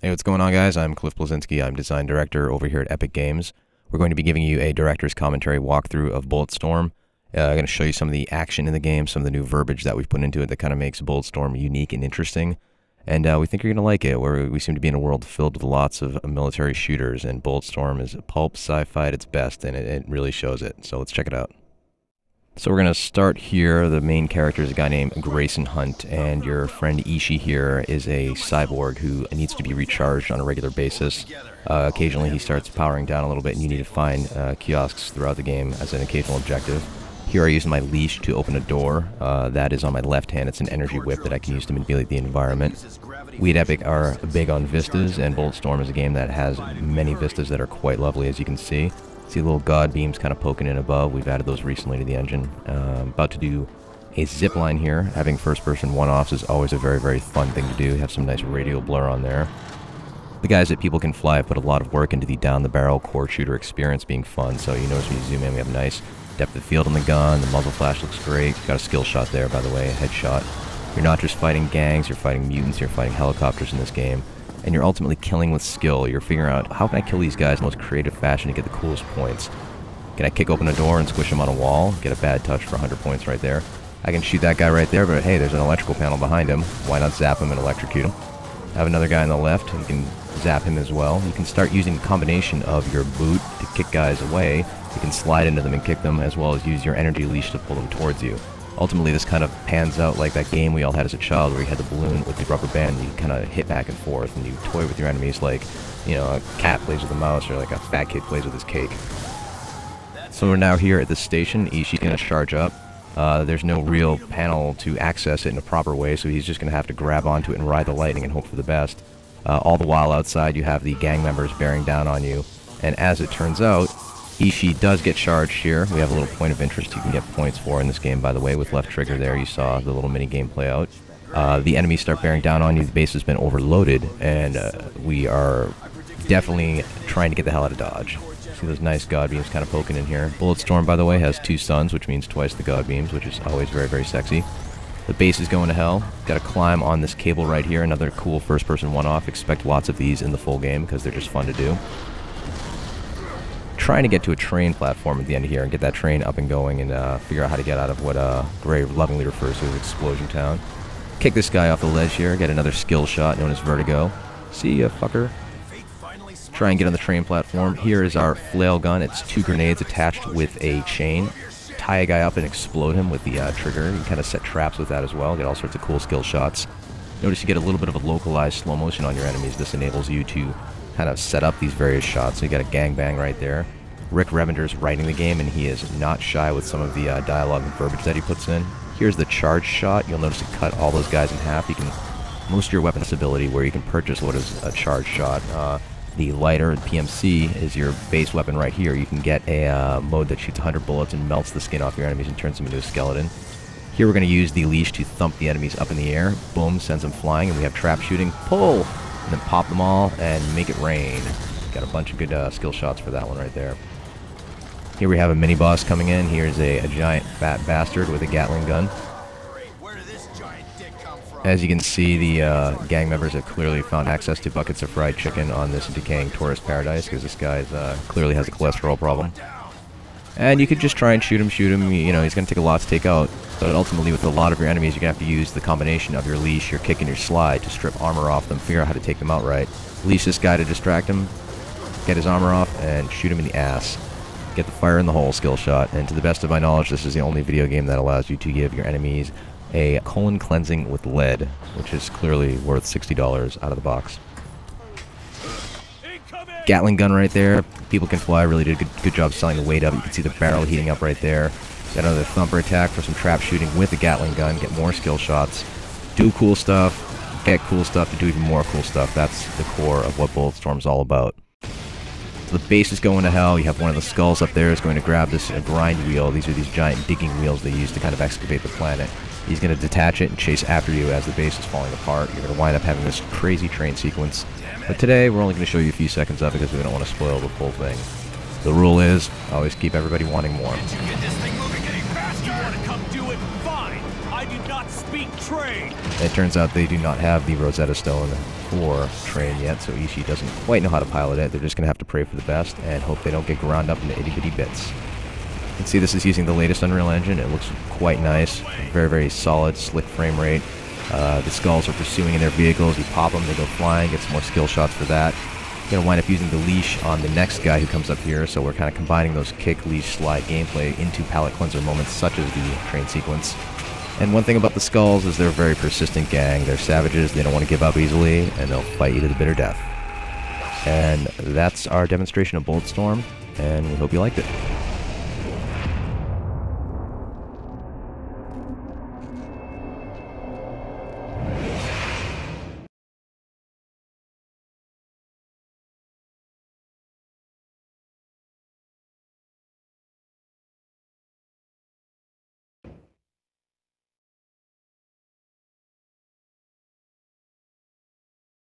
Hey, what's going on, guys? I'm Cliff Blazinski. I'm design director over here at Epic Games. We're going to be giving you a director's commentary walkthrough of Bulletstorm. I'm going to show you some of the action in the game, some of the new verbiage that we've put into it that kind of makes Bulletstorm unique and interesting. And we think you're going to like it, where we seem to be in a world filled with lots of military shooters, and Bulletstorm is pulp sci-fi at its best, and it really shows it. So let's check it out. So we're going to start here. The main character is a guy named Grayson Hunt, and your friend Ishii here is a cyborg who needs to be recharged on a regular basis. Occasionally he starts powering down a little bit, and you need to find kiosks throughout the game as an occasional objective. Here I use my leash to open a door. That is on my left hand. It's an energy whip that I can use to manipulate the environment. We at Epic are big on vistas, and Bulletstorm is a game that has many vistas that are quite lovely, as you can see. See little god beams kind of poking in above. We've added those recently to the engine. About to do a zip line here. Having first-person one-offs is always a very, very fun thing to do. Have some nice radial blur on there. The guys at People Can Fly have put a lot of work into the down-the-barrel core shooter experience being fun. So you notice when you zoom in, we have nice depth of field on the gun. The muzzle flash looks great. Got a skill shot there, by the way, a headshot. You're not just fighting gangs, you're fighting mutants, you're fighting helicopters in this game. And you're ultimately killing with skill. You're figuring out, how can I kill these guys in the most creative fashion to get the coolest points? Can I kick open a door and squish them on a wall? Get a bad touch for 100 points right there. I can shoot that guy right there, but hey, there's an electrical panel behind him. Why not zap him and electrocute him? Have another guy on the left, you can zap him as well. You can start using a combination of your boot to kick guys away. You can slide into them and kick them, as well as use your energy leash to pull them towards you. Ultimately, this kind of pans out like that game we all had as a child where you had the balloon with the rubber band and you kind of hit back and forth and you toy with your enemies like, you know, a cat plays with a mouse or like a fat kid plays with his cake. So we're now here at this station. Ishii's going to charge up. There's no real panel to access it in a proper way, so he's just going to have to grab onto it and ride the lightning and hope for the best. All the while outside you have the gang members bearing down on you, and as it turns out, Ishii does get charged here. We have a little point of interest you can get points for in this game, by the way. With left trigger there, you saw the little mini game play out. The enemies start bearing down on you. The base has been overloaded, and we are definitely trying to get the hell out of Dodge. See those nice god beams kind of poking in here. Bulletstorm, by the way, has 2 suns, which means twice the god beams, which is always very, very sexy. The base is going to hell. Got to climb on this cable right here. Another cool first-person one-off. Expect lots of these in the full game because they're just fun to do. Trying to get to a train platform at the end of here and get that train up and going and figure out how to get out of what Gray lovingly refers to as Explosion Town. Kick this guy off the ledge here, get another skill shot known as Vertigo. See ya, fucker. Try and get on the train platform. Here is our flail gun. It's 2 grenades attached with a chain. Tie a guy up and explode him with the trigger. You can kind of set traps with that as well, get all sorts of cool skill shots. Notice you get a little bit of a localized slow motion on your enemies. This enables you to kind of set up these various shots. So you got a gangbang right there. Rick Revender's writing the game, and he is not shy with some of the dialogue and verbiage that he puts in. Here's the charge shot. You'll notice it cut all those guys in half. You can most of your weapons ability where you can purchase what is a charge shot. The lighter, the PMC, is your base weapon right here. You can get a mode that shoots 100 bullets and melts the skin off your enemies and turns them into a skeleton. Here we're going to use the leash to thump the enemies up in the air. Boom, sends them flying, and we have trap shooting. Pull! And then pop them all and make it rain. Got a bunch of good skill shots for that one right there. Here we have a mini-boss coming in. Here's a giant fat bastard with a Gatling gun. As you can see, the gang members have clearly found access to buckets of fried chicken on this decaying tourist paradise because this guy clearly has a cholesterol problem. And you could just try and shoot him, you know, he's going to take a lot to take out. But ultimately, with a lot of your enemies, you're going to have to use the combination of your leash, your kick, and your slide to strip armor off them, figure out how to take them out right. Leash this guy to distract him, get his armor off, and shoot him in the ass. Get the fire in the hole skill shot. And to the best of my knowledge, this is the only video game that allows you to give your enemies a colon cleansing with lead, which is clearly worth $60 out of the box. Gatling gun right there. People Can Fly really did a good job selling the weight up. You can see the barrel heating up right there. Got another thumper attack for some trap shooting with the Gatling gun. Get more skill shots. Do cool stuff. Get cool stuff to do even more cool stuff. That's the core of what Bulletstorm's all about. So the base is going to hell. You have one of the skulls up there is going to grab this grind wheel. These are these giant digging wheels they use to kind of excavate the planet. He's going to detach it and chase after you as the base is falling apart. You're going to wind up having this crazy train sequence. But today, we're only going to show you a few seconds of it because we don't want to spoil the full thing. The rule is, always keep everybody wanting more. Get this thing moving any faster! You want to come do it? Fine! I'd you not speak train? It turns out they do not have the Rosetta Stone for train yet, so Ishii doesn't quite know how to pilot it. They're just going to have to pray for the best and hope they don't get ground up into itty-bitty bits. You can see this is using the latest Unreal Engine. It looks quite nice. Very, very solid, slick frame rate. The skulls are pursuing in their vehicles. You pop them, they go flying, get some more skill shots for that. Going to wind up using the leash on the next guy who comes up here, so we're kind of combining those kick, leash, slide gameplay into palate cleanser moments such as the train sequence. And one thing about the skulls is they're a very persistent gang. They're savages, they don't want to give up easily, and they'll fight you to the bitter death. And that's our demonstration of Bulletstorm, and we hope you liked it.